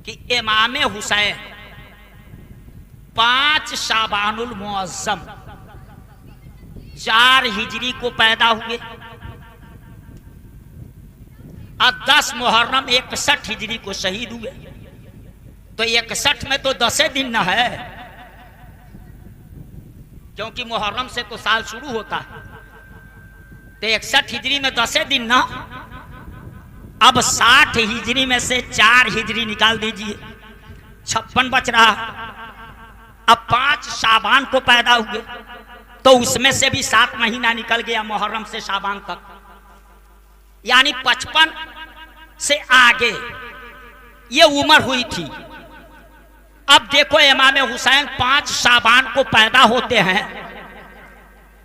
कि इमाम हुसैन 5 शाबानुल मुअज्जम 4 हिजरी को पैदा हुए और 10 मुहर्रम 61 हिजरी को शहीद हुए। तो 61 में तो 10 दिन न है, क्योंकि मुहर्रम से तो साल शुरू होता है। तो 61 हिजरी में 10 दिन ना। अब 60 हिजरी में से 4 हिजरी निकाल दीजिए, 56 बच रहा। अब 5 शाबान को पैदा हुए तो उसमें से भी 7 महीना निकल गया मुहर्रम से शाबान तक, यानी 55 से आगे ये उम्र हुई थी। अब देखो इमाम हुसैन 5 शाबान को पैदा होते हैं,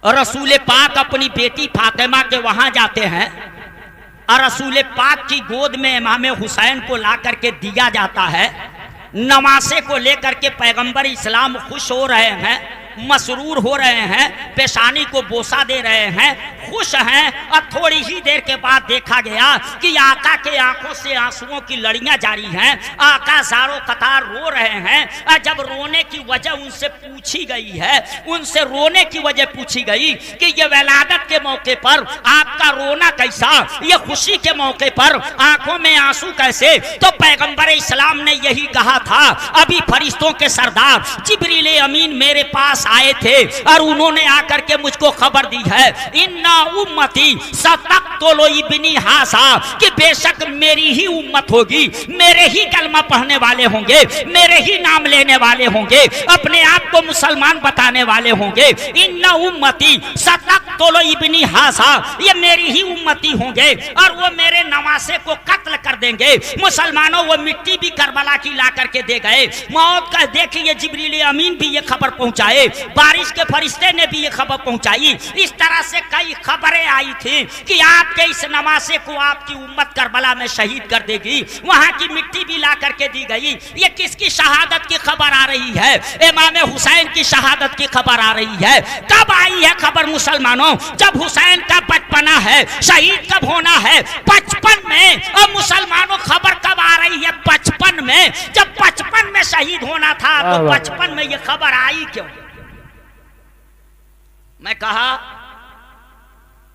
रसूल पाक अपनी बेटी फातिमा के वहां जाते हैं और रसूल पाक की गोद में इमाम हुसैन को ला करके दिया जाता है। नवासे को लेकर के पैगंबर इस्लाम खुश हो रहे हैं, मसरूर हो रहे हैं, पेशानी को बोसा दे रहे हैं, खुश हैं। और थोड़ी ही देर के बाद देखा गया कि आका के आंखों से आंसुओं की लड़ियां जारी हैं, आका ज़ारो कतार रो रहे हैं। और जब रोने की वजह उनसे पूछी गई है, उनसे रोने की वजह पूछी गई कि ये विलादत के मौके पर आपका रोना कैसा, ये खुशी के मौके पर आंखों में आंसू कैसे, तो पैगंबर इस्लाम ने यही कहा था। अभी फरिश्तों के सरदार जिब्रील अमीन मेरे पास आए थे और उन्होंने आकर के मुझको खबर दी है, इन्ना उम्मती सतक्तुलु इब्नी हासा, कि बेशक मेरी ही उम्मत होगी, मेरे ही कलमा पढ़ने वाले होंगे, मेरे ही नाम लेने वाले होंगे, अपने आप को मुसलमान बताने वाले होंगे। इन्ना उम्मती सतक्तुलु इब्नी हासा, ये मेरी ही उम्मती होंगे और वो मेरे नवासे को कत्ल कर देंगे। मुसलमानों वो मिट्टी भी करबला की ला करके दे गए। मौत का देखिए जिब्रील अमीन भी ये खबर पहुंचाए, बारिश के फरिश्ते ने भी ये खबर पहुंचाई। इस तरह से कई खबरें आई थी कि आपके इस नवासे को आपकी उम्मत करबला में शहीद कर देगी, वहां की मिट्टी भी ला करके दी गई। ये किसकी शहादत की खबर आ रही है? इमाम हुसैन की शहादत की खबर आ रही है। कब आई है खबर मुसलमानों? जब हुसैन का बचपना है, शहीद कब होना है? 55 में। और मुसलमानों खबर कब आ रही है? 55 में। जब 55 में शहीद होना था तो 55 में ये खबर आई क्यों? मैं कहा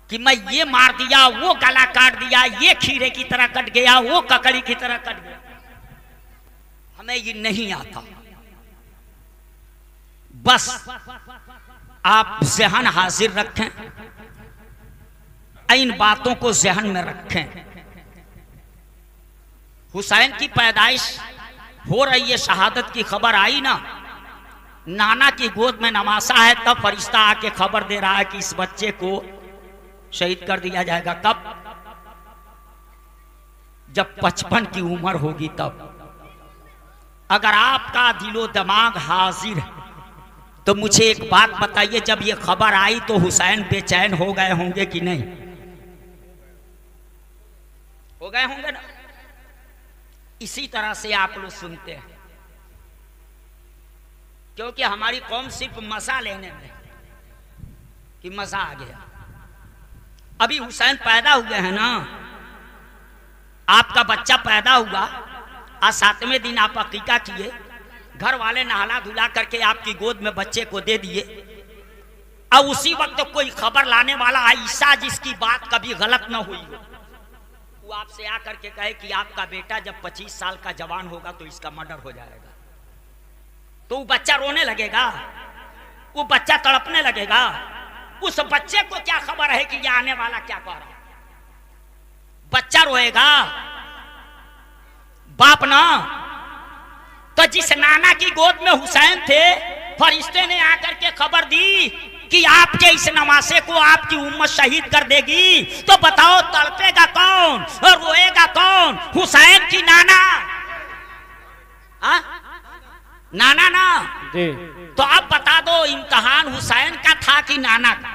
कि मैं ये मार दिया, वो गला काट दिया, ये खीरे की तरह कट गया, वो ककड़ी की तरह कट गया, हमें ये नहीं आता। बस आप ज़हन हाजिर रखें, इन बातों को ज़हन में रखें। हुसैन की पैदाइश हो रही है, शहादत की खबर आई ना, नाना की गोद में नवासा है, तब फरिश्ता आके खबर दे रहा है कि इस बच्चे को शहीद कर दिया जाएगा। कब? जब 55 की उम्र होगी तब। अगर आपका दिलो दिमाग हाजिर है तो मुझे एक बात बताइए, जब ये खबर आई तो हुसैन बेचैन हो गए होंगे कि नहीं? हो गए होंगे ना। इसी तरह से आप लोग सुनते हैं, क्योंकि हमारी कौम सिर्फ मजा लेने में कि मजा आ गया। अभी हुसैन पैदा हुए हैं ना, आपका बच्चा पैदा हुआ और 7वें दिन आप अकीका किए, घर वाले नहला धुला करके आपकी गोद में बच्चे को दे दिए, और उसी वक्त कोई खबर लाने वाला आयशा, जिसकी बात कभी गलत न हुई हो, वो आपसे आकर के कहे कि आपका बेटा जब 25 साल का जवान होगा तो इसका मर्डर हो जाएगा, तो वो बच्चा रोने लगेगा, वो बच्चा तड़पने लगेगा। उस बच्चे को क्या खबर है कि ये आने वाला क्या कर रहा है? बच्चा रोएगा, बाप ना। तो जिस नाना की गोद में हुसैन थे, फरिश्ते ने आकर के खबर दी कि आपके इस नवासे को आपकी उम्मत शहीद कर देगी, तो बताओ तड़पेगा कौन और रोएगा कौन? हुसैन की नाना। नाना ना जी। तो अब बता दो, इम्तिहान हुसैन का था कि नाना का?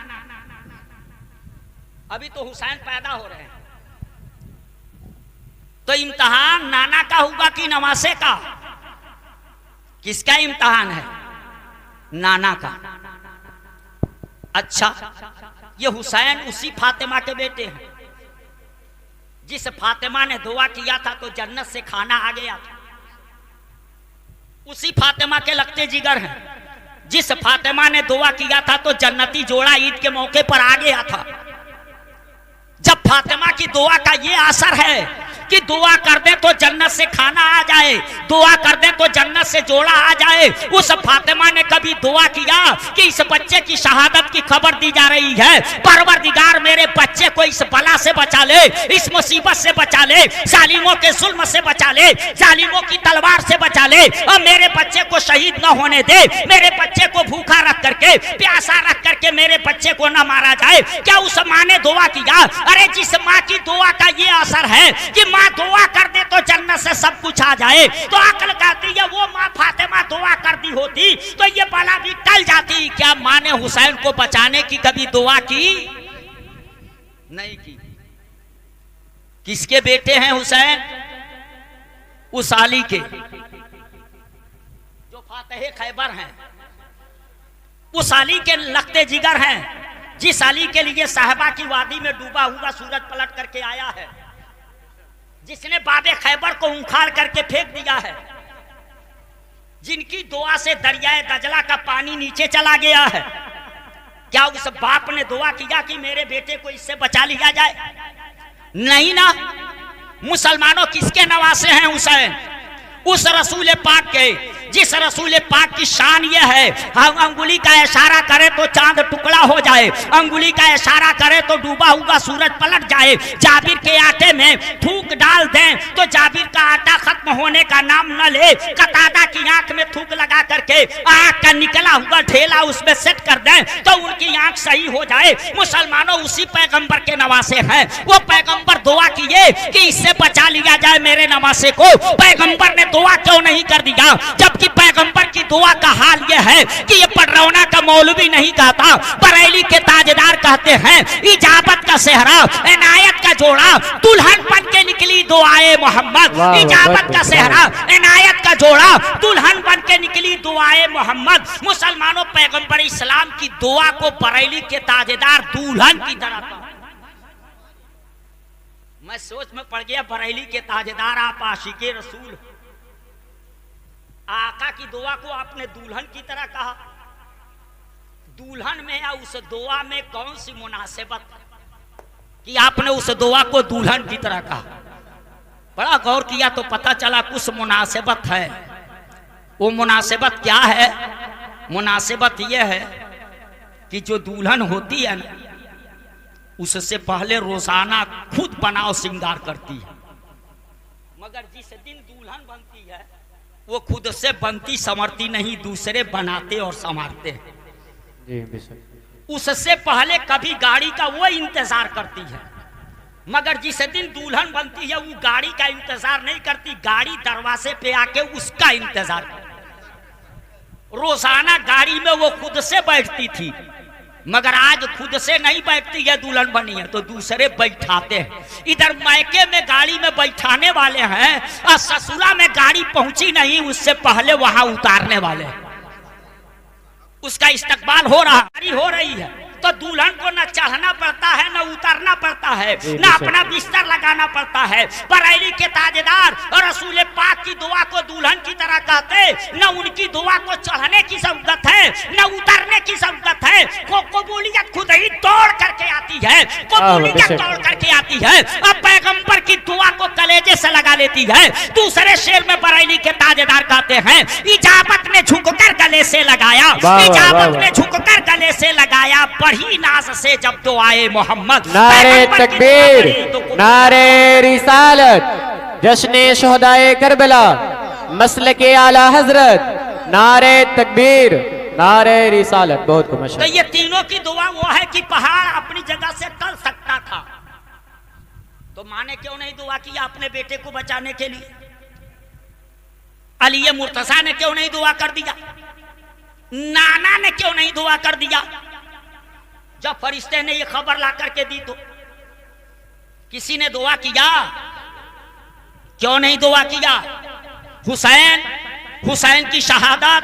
अभी तो हुसैन पैदा हो रहे हैं, तो इम्तिहान नाना का होगा कि नवासे का? किसका इम्तिहान है? नाना का। अच्छा, ये हुसैन उसी फातिमा के बेटे हैं जिस फातिमा ने दुआ किया था तो जन्नत से खाना आ गया था। उसी फातिमा के लगते जिगर हैं। जिस फातिमा ने दुआ किया था तो जन्नती जोड़ा ईद के मौके पर आ गया था। जब फातिमा की दुआ का ये असर है कि दुआ कर दे तो जन्नत से खाना आ जाए, दुआ कर दे तो जन्नत से जोड़ा आ जाए, उस फातिमा ने कभी दुआ किया कि इस बच्चे की शहादत की खबर दी जा रही है, परवरदिगार मेरे बच्चे को इस बला से बचा ले, इस मुसीबत से बचा ले, जालिमों के जुल्म से बचा ले, जालिमों की तलवार से बचा ले, और मेरे बच्चे को शहीद न होने दे, मेरे बच्चे को भूखा रख करके, प्यासा रख करके मेरे बच्चे को न मारा जाए। क्या उस माँ ने दुआ किया? अरे जिस माँ की दुआ का ये असर है कि माँ दुआ कर दे तो जन्नत से सब कुछ आ जाए, तो अक्ल कहती है वो माँ फातिमा दुआ कर दी होती तो ये बला भी टल जाती। क्या माँ ने हुसैन को बचाने की कभी दुआ की? नहीं की। किसके बेटे हैं हुसैन? उस अली के जो फातह खैबर हैं, उस अली के लगते जिगर हैं, जिस अली के लिए साहबा की वादी में डूबा हुआ सूरज पलट करके आया है, जिसने बाबे खैबर को उखाड़ करके फेंक दिया है, जिनकी दुआ से दरियाए दजला का पानी नीचे चला गया है। क्या उस बाप ने दुआ किया कि मेरे बेटे को इससे बचा लिया जाए? नहीं ना। मुसलमानों किसके नवासे हैं हुसैन? उस रसूल पाक के, जिस रसूल पाक की शान ये है, हम अंगुली का इशारा करें तो चांद टुकड़ा हो जाए, अंगुली का इशारा करें तो डूबा हुआ सूरज पलट जाए, जाबिर के आटे में थूक डाल दें तो जाबिर का आटा खत्म होने का नाम न ले, कतादा की आंख में थूक लगा करके आंख का निकला हुआ ढेला उसमें सेट कर दें तो उनकी आंख सही हो जाए। मुसलमानों उसी पैगंबर के नवासे हैं। वो पैगंबर दुआ किए कि इससे बचा लिया जाए मेरे नवासे को। पैगंबर ने दुआ क्यों नहीं कर दिया? जबकि पैगंबर की दुआ का हाल यह है कि ये पडरौना का मौलवी नहीं कहता, बरेली के ताजदार कहते हैं, इजाबत का सेहरा, इनायत का जोड़ा, दुल्हन बन के निकली दुआए मोहम्मद। इजाबत का सेहरा, इनायत का जोड़ा, दुल्हन बन के निकली दुआए मोहम्मद। मुसलमानों पैगंबर इस्लाम की दुआ को बरेली के ताजदार दुल्हन की तरह, मैं सोच में पड़ गया, बरेली के ताजदार आप आशिके रसूल, आका की दुआ को आपने दुल्हन की तरह कहा। दुल्हन में या उस दुआ में कौन सी मुनासिबत कि आपने उस दुआ को दुल्हन की तरह कहा? बड़ा गौर किया तो पता चला कुछ मुनासिबत है। वो मुनासिबत क्या है? मुनासिबत यह है कि जो दुल्हन होती है ना, उससे पहले रोजाना खुद बनाव श्रृंगार करती है, मगर जिस दिन दुल्हन बनती है वो खुद से बनती संवरती नहीं, दूसरे बनाते और संवारते हैं। उससे पहले कभी गाड़ी का वो इंतजार करती है, मगर जिस दिन दुल्हन बनती है वो गाड़ी का इंतजार नहीं करती, गाड़ी दरवाजे पे आके उसका इंतजार करती। रोजाना गाड़ी में वो खुद से बैठती थी, मगर आज खुद से नहीं बैठती है, दुल्हन बनी है तो दूसरे बैठाते हैं। इधर मायके में गाड़ी में बैठाने वाले हैं और ससुरा में गाड़ी पहुंची नहीं, उससे पहले वहां उतारने वाले हैं। उसका इस्तकबाल हो रही है तो दुल्हन को न चढ़ना पड़ता है न उतरना पड़ता है, न अपना बिस्तर लगाना पड़ता है। बरेली के ताजदार और रसूल पाक की दुआ को दुल्हन की तरह कहते, न उनकी दुआ को चढ़ने की जरूरत है न उतरने की जरूरत है। कबूलियत खुद ही तोड़ करके आती है, कबूलियत तोड़ करके आती है। अब पैगंबर की दुआ को कलेजे से लगा लेती है। दूसरे शेर में बरेली के ताजदार कहते हैं, इजाबत ने झुककर गले से लगाया, इजाबत ने झुककर गले से लगाया, बड़ी नाज से जब तो आए मोहम्मद। नारे तकबीर, नारे रिसालत, जश्ने शुहदाए करबला, मसलके आला हजरत, नारे तकबीर, नारे रिसालत। बहुत कुछ। तो ये तीनों की दुआ वो है कि पहाड़ अपनी जगह से टल सकता था, तो माँ ने क्यों नहीं दुआ किया अपने बेटे को बचाने के लिए? अली मुर्तजा ने क्यों नहीं दुआ कर दिया? नाना ने क्यों नहीं दुआ कर दिया? जब फरिश्ते ने ये खबर ला करके दी तो किसी ने दुआ किया? क्यों नहीं दुआ किया? हुसैन की शहादत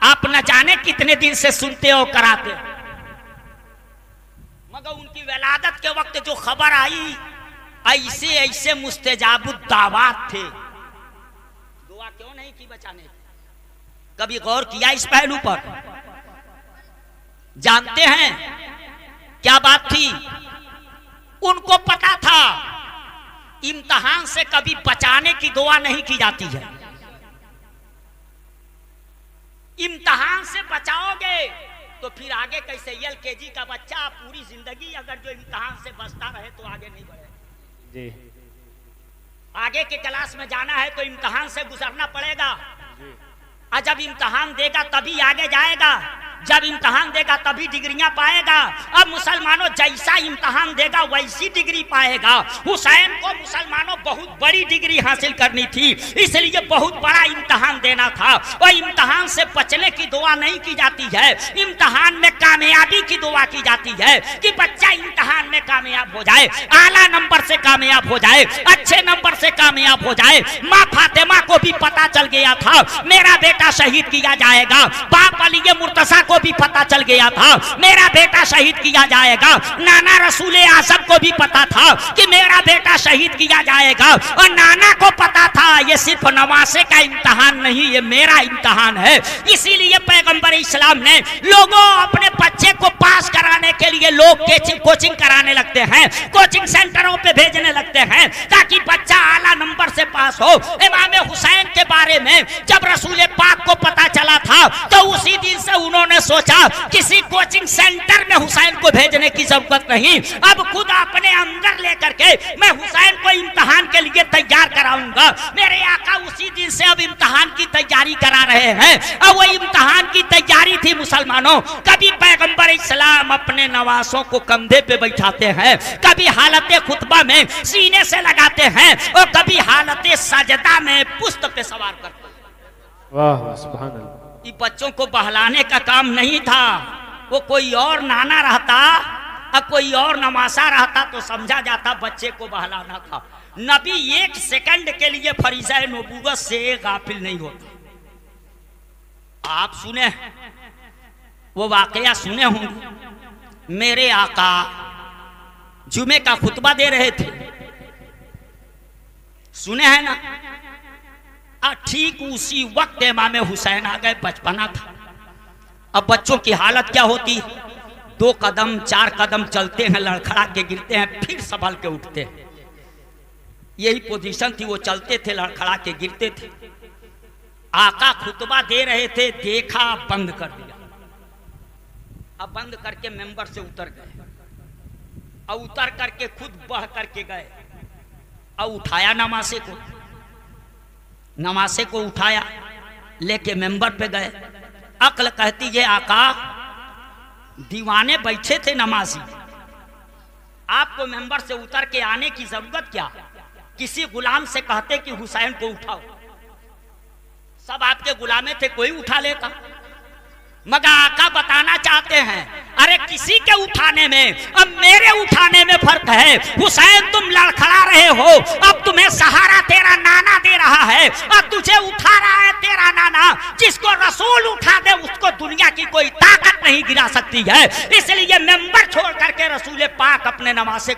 आप न जाने कितने दिन से सुनते और कराते, मगर उनकी विलादत के वक्त जो खबर आई, ऐसे मुस्तजाबुद दावात थे। दुआ क्यों नहीं की बचाने? कभी गौर किया इस पहलू पर? जानते हैं क्या बात थी? उनको पता था इम्तिहान से कभी बचाने की दुआ नहीं की जाती है। इम्तिहान से बचाओगे तो फिर आगे कैसे? LKG का बच्चा पूरी जिंदगी अगर जो इम्तिहान से बचता रहे तो आगे नहीं बढ़े जी। आगे के क्लास में जाना है तो इम्तिहान से गुजरना पड़ेगा। और जब इम्तिहान देगा तभी आगे जाएगा, जब इम्तिहान देगा तभी डिग्रियां पाएगा। अब मुसलमानों जैसा इम्तिहान देगा वैसी डिग्री पाएगा। हुसैन को मुसलमानों बहुत बड़ी डिग्री हासिल करनी थी, इसलिए बहुत बड़ा इम्तिहान देना था। और इम्तिहान से बचने की दुआ नहीं की जाती है, इम्तिहान में कामयाबी की दुआ की जाती है कि बच्चा इम्तिहान में कामयाब हो जाए, आला नंबर से कामयाब हो जाए, अच्छे नंबर से कामयाब हो जाए। माँ फातिमा को भी पता चल गया था मेरा बेटा शहीद किया जाएगा, बाप अली मुर्तजा को भी पता चल गया था मेरा बेटा शहीद किया जाएगा, नाना रसूल आज़म को भी पता था कि मेरा बेटा शहीद किया जाएगा। और नाना को पता था ये सिर्फ नवासे का इम्तिहान नहीं, ये मेरा इम्तिहान है। इसीलिए पैगंबर इस्लाम ने लोगों अपने बच्चे को पास कराने के लिए लोग कोचिंग कराने लगते हैं, कोचिंग सेंटरों पे भेजने लगते हैं ताकि बच्चा आला नंबर से पास हो। इमाम हुसैन के बारे में जब रसूल पाक को पता चला था तो उसी दिन से उन्होंने सोचा किसी कोचिंग सेंटर में हुसैन को भेजने की जरूरत नहीं, अब खुद अपने अंदर लेकर के मैं हुसैन को इम्तिहान के लिए तैयार कराऊंगा। मेरे आका उसी दिन से अब इम्तिहान की तैयारी करा रहे हैं। अब वो इम्तिहान की तैयारी थी मुसलमानों। कभी पैगंबर इस्लाम अपने नवासों को कंधे पे बैठाते हैं, कभी हालत खुतबा में सीने से लगाते हैं और कभी हालत सजदा में पुष्ट पे सवार करते हैं। वाह सुभान अल्लाह। ये बच्चों को बहलाने का काम नहीं था। वो कोई और नाना रहता और कोई और नमासा रहता तो समझा जाता बच्चे को बहलाना था। नबी एक सेकंड के लिए फरीज़ा नबूवत से गाफिल नहीं होते। आप सुने वो वाकया सुने होंगे, मेरे आका जुमे का खुतबा दे रहे थे, सुने हैं ना? ठीक उसी वक्त इमाम हुसैन आ गए, बचपना था। अब बच्चों की हालत क्या होती? 2 कदम 4 कदम चलते हैं, लड़खड़ा के गिरते हैं, फिर संभल के उठते हैं। यही पोजीशन थी, वो चलते थे, लड़खड़ा के गिरते थे। आका खुतबा दे रहे थे, देखा, बंद कर दिया। अब बंद करके मेंबर से उतर गए और उतर करके खुद बढ़ करके गए और उठाया नमासे को उठाया, लेके मेंबर पे गए। अक्ल कहती है आका दीवाने बैठे थे नमाजी, आपको मेंबर से उतर के आने की जरूरत क्या? किसी गुलाम से कहते कि हुसैन को उठाओ, सब आपके गुलामे थे, कोई उठा लेता। मगर आका बताना चाहते हैं अरे किसी के उठाने में अब मेरे उठाने में फर्क है। हुसैन तुम लड़खड़ा रहे हो, अब तुम्हें सहारा तेरा नाना दे रहा है, अब तुझे उठा रहा है तेरा नाना। जिसको रसूल उठा दे उसको दुनिया की कोई ताकत नहीं गिरा सकती है। इसलिए मेंबर छोड़ करके रसूल पाक अपने नवासे